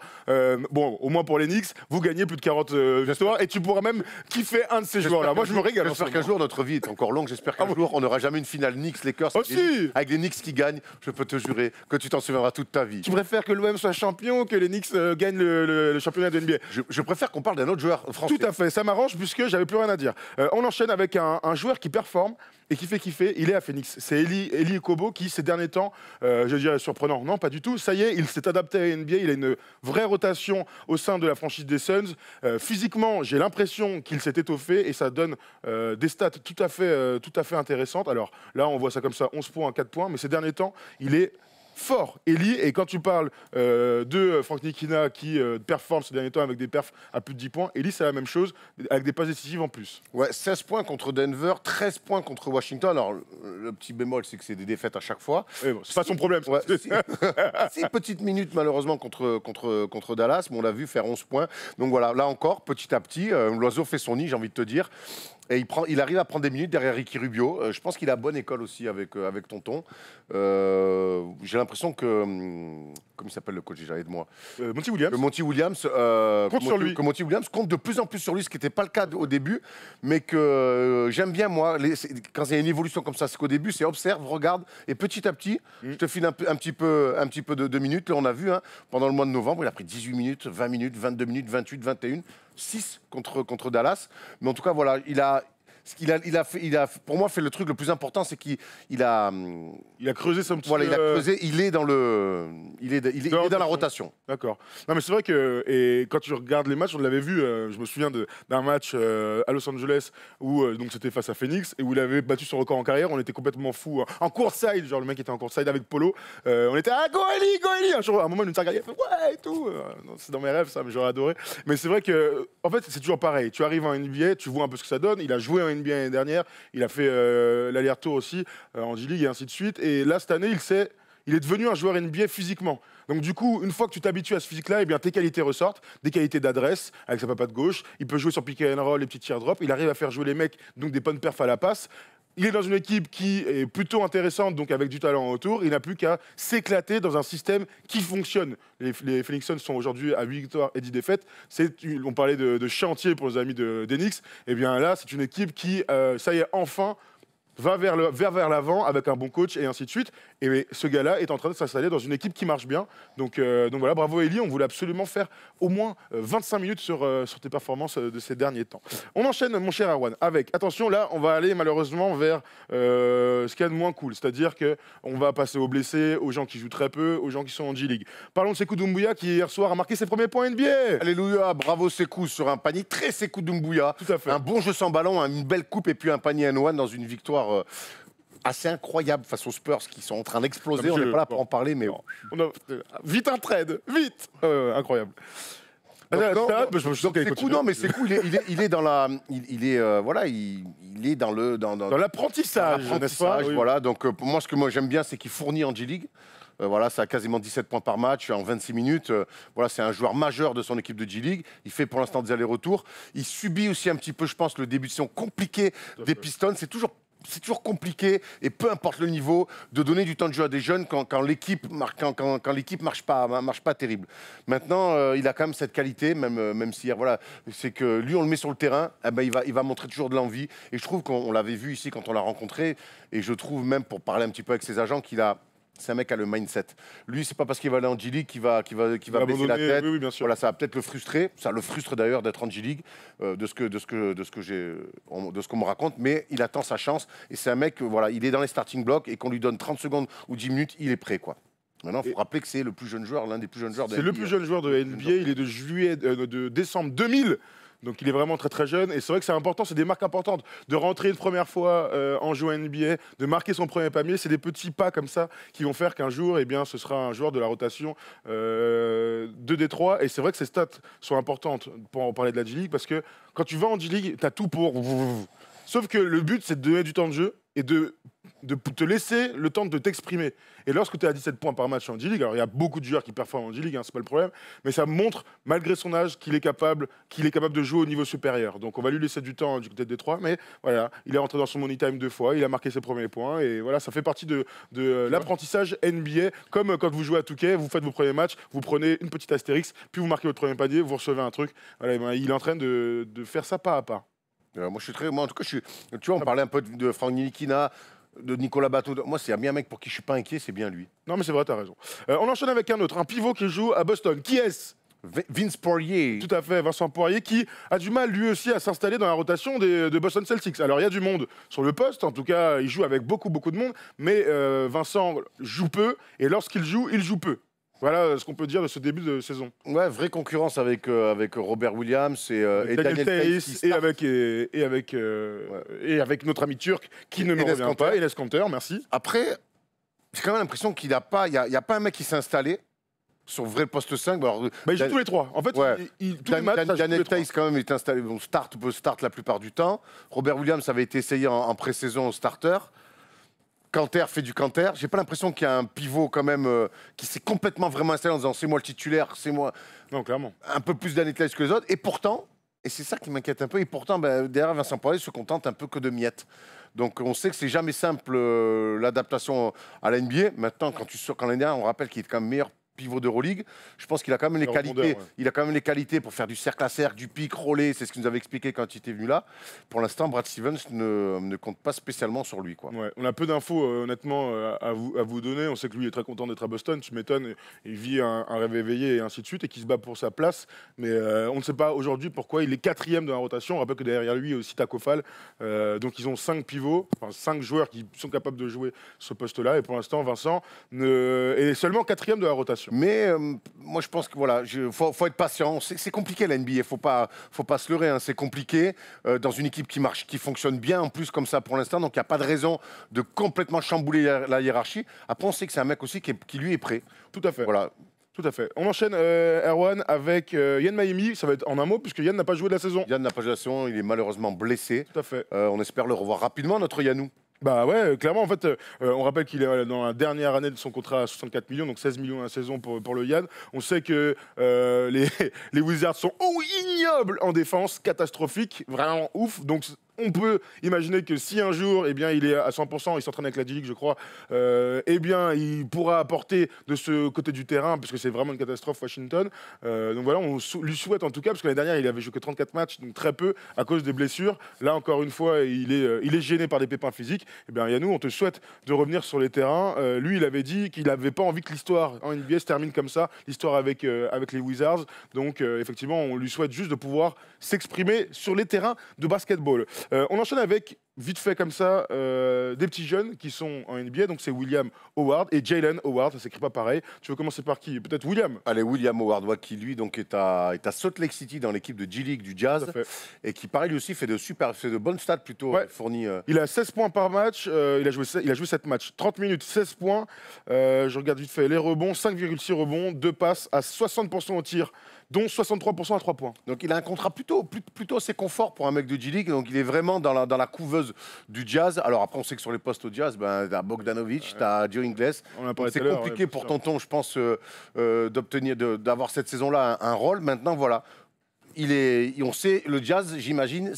Speaker 1: bon, au moins pour les Knicks, vous gagnez plus de 40 victoires et tu pourras même kiffer un de ces joueurs-là. Moi, je me régale.
Speaker 2: J'espère qu'un jour, notre vie est encore longue. J'espère qu'un jour, on n'aura jamais une finale Knicks-Lakers.
Speaker 1: Aussi.
Speaker 2: Avec des Knicks qui gagnent, je peux te jurer que tu t'en souviendras toute ta vie.
Speaker 1: Tu préfères que l'OM soit champion, que les Knicks gagnent le championnat de NBA?
Speaker 2: Je préfère qu'on parle d'un autre joueur français.
Speaker 1: Tout à fait, ça m'arrange puisque j'avais plus rien à dire. On enchaîne avec un joueur qui performe et qui fait kiffer, il est à Phoenix. C'est Eli Kobo qui, ces derniers temps, je dirais surprenant, non, pas du tout. Ça y est, il s'est adapté à la NBA, il a une vraie rotation au sein de la franchise des Suns. Physiquement, j'ai l'impression qu'il s'est étoffé et ça donne des stats tout à fait intéressantes. Alors là, on voit ça comme ça, 11 points, 4 points, mais ces derniers temps, il est fort, Eli, et quand tu parles de Frank Ntilikina qui performe ces derniers temps avec des perfs à plus de 10 points, Eli c'est la même chose, avec des passes décisives en plus.
Speaker 2: Ouais, 16 points contre Denver, 13 points contre Washington. Alors, le petit bémol, c'est que c'est des défaites à chaque fois.
Speaker 1: Oui, bon, c'est pas son problème.
Speaker 2: Ouais, 6 petites minutes, malheureusement, contre Dallas, mais on l'a vu faire 11 points. Donc voilà, là encore, petit à petit, l'oiseau fait son nid, j'ai envie de te dire. Et il arrive à prendre des minutes derrière Ricky Rubio. Je pense qu'il a bonne école aussi avec Tonton. J'ai l'impression que... comment il s'appelle le coach, j'allais de moi
Speaker 1: Monty Williams.
Speaker 2: Que Monty Williams
Speaker 1: compte sur lui.
Speaker 2: Que Monty Williams compte de plus en plus sur lui, ce qui n'était pas le cas au début. Mais que j'aime bien, moi, quand il y a une évolution comme ça, c'est qu'au début, c'est observe, regarde, et petit à petit, je te file un petit peu de minutes. Là, on a vu, hein, pendant le mois de novembre, il a pris 18 minutes, 20 minutes, 22 minutes, 28, 21, 6 contre Dallas. Mais en tout cas, voilà, pour moi, fait le truc le plus important, c'est qu'il a
Speaker 1: creusé son petit...
Speaker 2: Voilà, il a creusé, il est dans la rotation.
Speaker 1: D'accord. Non, mais c'est vrai que et quand tu regardes les matchs, on l'avait vu, je me souviens d'un match à Los Angeles où donc c'était face à Phoenix et où il avait battu son record en carrière, on était complètement fous. Hein. En courtside, genre le mec était en courtside avec Polo, on était « Ah, go Eli !» Un jour, à un moment, il nous a regardé, il a fait « Ouais !» et tout. C'est dans mes rêves, ça, mais j'aurais adoré. Mais c'est vrai que, en fait, c'est toujours pareil. Tu arrives en NBA, tu vois un peu ce que ça donne. Il a joué en NBA l'année dernière, il a fait l'aller-retour aussi en G-League et ainsi de suite. Et là, cette année, il est devenu un joueur NBA physiquement. Donc du coup, une fois que tu t'habitues à ce physique-là, eh bien tes qualités ressortent, des qualités d'adresse avec sa papatte gauche. Il peut jouer sur pick and roll, les petits teardrops. Il arrive à faire jouer les mecs, donc des bonnes perfs à la passe. Il est dans une équipe qui est plutôt intéressante, donc avec du talent autour. Il n'a plus qu'à s'éclater dans un système qui fonctionne. Les Phoenix Suns sont aujourd'hui à 8 victoires et 10 défaites. On parlait de chantier pour les amis d'Enix. Eh bien là, c'est une équipe qui, ça y est, enfin va vers l'avant avec un bon coach et ainsi de suite. Et ce gars-là est en train de s'installer dans une équipe qui marche bien. Donc voilà, bravo Eli, on voulait absolument faire au moins 25 minutes sur tes performances de ces derniers temps. On enchaîne, mon cher Erwan, avec, attention, là, on va aller malheureusement vers ce qu'il y a de moins cool. C'est-à-dire qu'on va passer aux blessés, aux gens qui jouent très peu, aux gens qui sont en G-League. Parlons de Sekou Doumbouya qui, hier soir, a marqué ses premiers points NBA.
Speaker 2: Alléluia, bravo Sekou sur un panier très Sekou Doumbouya.
Speaker 1: Tout à fait.
Speaker 2: Un bon jeu sans ballon, une belle coupe et puis un panier and one dans une victoire assez incroyable face aux Spurs qui sont en train d'exploser. On n'est pas là pour en parler, mais...
Speaker 1: Vite un trade, vite incroyable.
Speaker 2: Il est dans la, voilà, il est dans
Speaker 1: l'apprentissage, n'est-ce pas? Oui.
Speaker 2: Voilà. Donc pour moi, ce que moi j'aime bien, c'est qu'il fournit en G-League. Voilà, ça a quasiment 17 points par match en 26 minutes. Voilà, c'est un joueur majeur de son équipe de G-League. Il fait pour l'instant des allers-retours. Il subit aussi un petit peu, je pense, le début de saison compliqué des Pistons. C'est toujours compliqué, et peu importe le niveau, de donner du temps de jeu à des jeunes quand l'équipe marche pas terrible. Maintenant, il a quand même cette qualité, même si voilà, c'est que lui, on le met sur le terrain, eh ben, il va montrer toujours de l'envie. Et je trouve qu'on l'avait vu ici quand on l'a rencontré, et je trouve même, pour parler un petit peu avec ses agents, c'est un mec qui a le mindset. Lui, c'est pas parce qu'il va aller en G-League qu'il va baisser la tête.
Speaker 1: Oui, bien sûr.
Speaker 2: Voilà, ça va peut-être le frustrer. Ça le frustre d'ailleurs d'être en G-League, de ce qu'on me raconte. Mais il attend sa chance. Et c'est un mec, voilà, il est dans les starting blocks et qu'on lui donne 30 secondes ou 10 minutes, il est prêt, quoi. Maintenant, il faut rappeler que c'est le plus jeune joueur, l'un des plus jeunes joueurs de NBA.
Speaker 1: C'est le plus jeune joueur de NBA. Il est de décembre 2000. Donc il est vraiment très très jeune et c'est vrai que c'est important, c'est des marques importantes de rentrer une première fois en jouant NBA, de marquer son premier panier, c'est des petits pas comme ça qui vont faire qu'un jour, eh bien, ce sera un joueur de la rotation de Détroit. Et c'est vrai que ces stats sont importantes pour en parler de la G-League parce que quand tu vas en G-League, tu as tout pour... Sauf que le but, c'est de donner du temps de jeu et de te laisser le temps de t'exprimer. Et lorsque tu es à 17 points par match en G-League, alors il y a beaucoup de joueurs qui performent en G-League, hein, c'est pas le problème, mais ça montre, malgré son âge, qu'il est capable de jouer au niveau supérieur. Donc on va lui laisser du temps du côté de Détroit, mais voilà, il est rentré dans son money time 2 fois, il a marqué ses premiers points, et voilà, ça fait partie de l'apprentissage NBA. Comme quand vous jouez à 2K, vous faites vos premiers matchs, vous prenez une petite astérix, puis vous marquez votre premier panier, vous recevez un truc. Voilà, ben, il est en train de faire ça pas à pas.
Speaker 2: Moi, en tout cas, tu vois, on parlait un peu de Frank Ntilikina, de Nicolas Batum. Moi, s'il y a bien un mec pour qui je suis pas inquiet, c'est bien lui.
Speaker 1: Non, mais c'est vrai, t'as raison. On enchaîne avec un autre, un pivot qui joue à Boston. Qui est-ce?
Speaker 2: Vince Poirier.
Speaker 1: Tout à fait, Vincent Poirier qui a du mal lui aussi à s'installer dans la rotation de Boston Celtics. Alors il y a du monde sur le poste, en tout cas il joue avec beaucoup de monde, mais Vincent joue peu et lorsqu'il joue, il joue peu. Voilà ce qu'on peut dire de ce début de saison.
Speaker 2: Ouais, vraie concurrence avec Robert Williams et
Speaker 1: Daniel
Speaker 2: Tays
Speaker 1: et avec notre ami turc qui ne me
Speaker 2: Enes
Speaker 1: revient
Speaker 2: Kanter.
Speaker 1: pas, Enes Kanter, merci.
Speaker 2: Après, j'ai quand même l'impression qu'il n'a pas, il y a pas un mec qui s'est installé sur le vrai poste 5. Alors,
Speaker 1: Bah, il joue tous les trois. En fait,
Speaker 2: ouais.
Speaker 1: tous les matchs, ça joue tous les
Speaker 2: Daniel
Speaker 1: trois.
Speaker 2: Tays, quand même, est installé, peut start la plupart du temps. Robert Williams avait été essayé en pré-saison au starter. Kanter fait du Kanter. J'ai pas l'impression qu'il y a un pivot quand même qui s'est complètement vraiment installé en disant c'est moi le titulaire, c'est moi
Speaker 1: Non, clairement.
Speaker 2: un peu plus Daniel Tays que les autres. Et pourtant, et c'est ça qui m'inquiète un peu, et pourtant, derrière Vincent Poirier se contente un peu que de miettes. Donc on sait que c'est jamais simple l'adaptation à la NBA. Maintenant, quand l'année dernière, on rappelle qu'il est quand même meilleur pivot d'Euroleague, je pense qu'il a quand même les qualités.
Speaker 1: Ouais.
Speaker 2: Il a quand même les qualités pour faire du cercle à cercle, du pic, roller. C'est ce qu'il nous avait expliqué quand il était venu là. Pour l'instant, Brad Stevens ne compte pas spécialement sur lui, quoi.
Speaker 1: Ouais, on a peu d'infos honnêtement à vous donner. On sait que lui est très content d'être à Boston, tu m'étonnes. Il vit un rêve éveillé et ainsi de suite et qui se bat pour sa place. Mais on ne sait pas aujourd'hui pourquoi il est 4e de la rotation. On rappelle que derrière lui il y a aussi Taco Fall. Donc ils ont 5 pivots, enfin 5 joueurs qui sont capables de jouer ce poste-là. Et pour l'instant, Vincent est seulement 4e de la rotation.
Speaker 2: Mais moi, je pense que voilà, faut être patient. C'est compliqué la NBA. Faut pas se leurrer. Hein. C'est compliqué dans une équipe qui marche, qui fonctionne bien en plus comme ça pour l'instant. Donc il n'y a pas de raison de complètement chambouler la hiérarchie. Après, on sait que c'est un mec aussi qui lui est prêt.
Speaker 1: Tout à fait.
Speaker 2: Voilà.
Speaker 1: Tout à fait. On enchaîne Erwan avec Yann Miami. Ça va être en un mot puisque Yann n'a pas joué de la saison.
Speaker 2: Yann n'a pas joué la saison. Il est malheureusement blessé.
Speaker 1: Tout à fait.
Speaker 2: On espère le revoir rapidement, notre Yannou.
Speaker 1: Bah ouais, clairement, en fait, on rappelle qu'il est dans la dernière année de son contrat à 64 millions, donc 16 millions à la saison pour le Yann. On sait que les Wizards sont ignobles en défense, catastrophiques, vraiment ouf. Donc on peut imaginer que si un jour, eh bien, il est à 100%, il s'entraîne avec la G-League, je crois, eh bien, il pourra apporter de ce côté du terrain, parce que c'est vraiment une catastrophe Washington. Donc voilà, on lui souhaite en tout cas, parce que l'année dernière, il avait joué que 34 matchs, donc très peu, à cause des blessures. Là, encore une fois, il est gêné par des pépins physiques. Eh bien, Yannou, on te souhaite de revenir sur les terrains. Lui, il avait dit qu'il n'avait pas envie que l'histoire en NBA se termine comme ça, l'histoire avec les Wizards. Donc, effectivement, on lui souhaite juste de pouvoir s'exprimer sur les terrains de basketball. On enchaîne avec, vite fait comme ça, des petits jeunes qui sont en NBA. Donc c'est William Howard et Jalen Howard, ça s'écrit pas pareil. Tu veux commencer par qui? Peut-être William?
Speaker 2: Allez, William Howard, qui lui donc est à Salt Lake City dans l'équipe de G-League du Jazz et qui pareil lui aussi fait de bonnes stats plutôt fournies.
Speaker 1: Il a 16 points par match, il a joué 7 matchs, 30 minutes, 16 points. Je regarde vite fait les rebonds, 5,6 rebonds, 2 passes à 60% au tir, dont 63% à 3 points.
Speaker 2: Donc il a un contrat plutôt assez confort pour un mec de G-League, donc il est vraiment dans la couveuse du Jazz. Alors après on sait que sur les postes au Jazz, t'as Bogdanovic, t'as Joe Ingles. C'est compliqué pour Tonton, je pense, d'avoir cette saison-là un rôle. Maintenant voilà. On sait, le Jazz, j'imagine,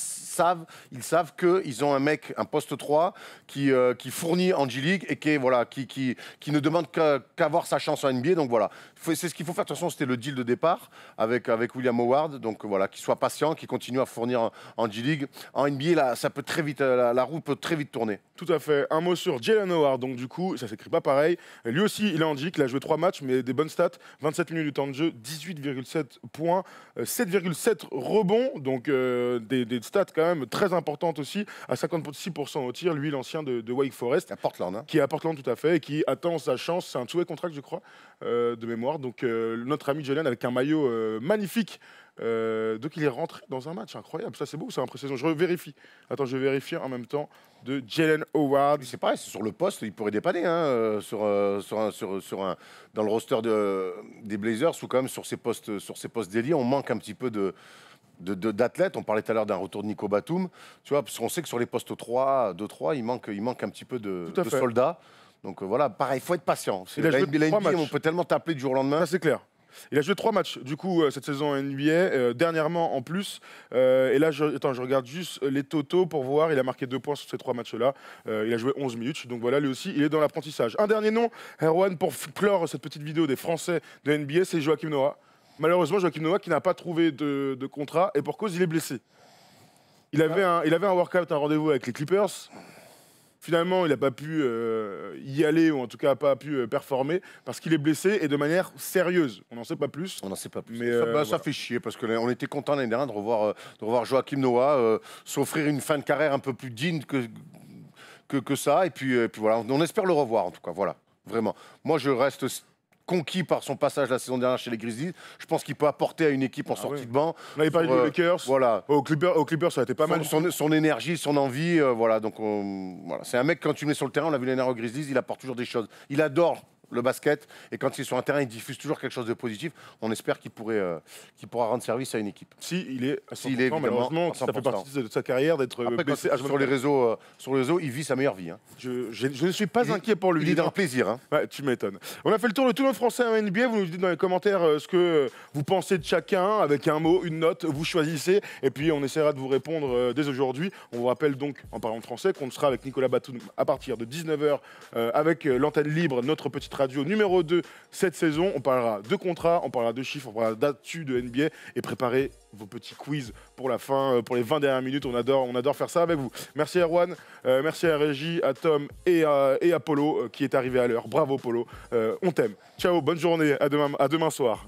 Speaker 2: ils savent qu'ils ont un mec, un poste 3, qui fournit en G-League et qui ne demande qu'à avoir sa chance en NBA. Donc voilà, c'est ce qu'il faut faire. De toute façon, c'était le deal de départ avec William Howard. Donc voilà, qu'il soit patient, qu'il continue à fournir en G-League. En NBA, là, ça peut très vite, la roue peut très vite tourner.
Speaker 1: Tout à fait. Un mot sur Jalen Howard. Donc du coup, ça s'écrit pas pareil. Lui aussi, il est en G-League. Il a joué 3 matchs, mais des bonnes stats. 27 minutes de temps de jeu, 18,7 points, 7,7 rebonds. Donc des stats quand même très importantes aussi. À 56% au tir. Lui, l'ancien de Wake Forest.
Speaker 2: À Portland. Hein.
Speaker 1: Qui est à Portland, tout à fait. Et qui attend sa chance. C'est un two-way contract, je crois, de mémoire. Donc notre ami Jalen avec un maillot magnifique. Donc il est rentré dans un match incroyable. Ça, c'est beau, c'est un pré-saison. Je vérifie. Attends, je vais vérifier en même temps de Jalen Howard.
Speaker 2: C'est pareil, c'est sur le poste, il pourrait dépanner hein, dans le roster des Blazers ou quand même sur ces postes d'ailier. On manque un petit peu d'athlètes. On parlait tout à l'heure d'un retour de Nico Batum. Tu vois, parce qu'on sait que sur les postes 3, 2-3, il manque un petit peu de soldats. Donc voilà, pareil, il faut être patient. La NBA, on peut tellement t'appeler du jour au lendemain.
Speaker 1: Ça, c'est clair. Il a joué 3 matchs, du coup, cette saison en NBA, dernièrement en plus. Et là, je regarde juste les totaux pour voir. Il a marqué 2 points sur ces 3 matchs-là. Il a joué 11 minutes. Donc voilà, lui aussi, il est dans l'apprentissage. Un dernier nom, Erwan, pour clore cette petite vidéo des Français de NBA, c'est Joachim Noah. Malheureusement, Joachim Noah qui n'a pas trouvé de contrat et pour cause, il est blessé. Il avait un workout, un rendez-vous avec les Clippers. finalement, il n'a pas pu y aller, ou en tout cas pas pu performer, parce qu'il est blessé et de manière sérieuse. On n'en sait pas plus.
Speaker 2: On n'en sait pas plus.
Speaker 1: Mais,
Speaker 2: Ça,
Speaker 1: voilà.
Speaker 2: ça fait chier parce qu'on était content l'année dernière de revoir Joachim Noah s'offrir une fin de carrière un peu plus digne que ça. Et puis voilà, on espère le revoir en tout cas. Voilà, vraiment. Moi, je reste conquis par son passage la saison dernière chez les Grizzlies. Je pense qu'il peut apporter à une équipe en sortie de banc.
Speaker 1: On avait parlé des Lakers.
Speaker 2: Voilà.
Speaker 1: Au Clippers, ça a été pas mal.
Speaker 2: Son énergie, son envie, voilà. Donc, voilà. C'est un mec, quand tu le mets sur le terrain, on l'a vu l'année dernière aux Grizzlies, il apporte toujours des choses. Il adore le basket et quand il est sur un terrain, il diffuse toujours quelque chose de positif. On espère qu'il pourra rendre service à une équipe.
Speaker 1: Si il est à 100%,
Speaker 2: S'il est évidemment
Speaker 1: malheureusement,
Speaker 2: à
Speaker 1: ça fait
Speaker 2: 100%.
Speaker 1: partie de sa carrière d'être blessé.
Speaker 2: Sur les réseaux, il vit sa meilleure vie. Hein.
Speaker 1: Je ne suis pas inquiet pour lui.
Speaker 2: Il est dans le plaisir. Hein.
Speaker 1: Ouais, tu m'étonnes. On a fait le tour de tous nos Français en NBA. Vous nous dites dans les commentaires ce que vous pensez de chacun, avec un mot, une note. Vous choisissez. Et puis, on essaiera de vous répondre dès aujourd'hui. On vous rappelle donc, en parlant de français, qu'on sera avec Nicolas Batum à partir de 19h avec l'antenne libre, notre petite radio numéro 2 cette saison. On parlera de contrats, on parlera de chiffres, on parlera d'actu de NBA et préparez vos petits quiz pour la fin, pour les 20 dernières minutes. On adore faire ça avec vous. Merci à Erwan, merci à Régie, à Tom et à Polo qui est arrivé à l'heure. Bravo Polo, on t'aime. Ciao, bonne journée, à demain soir.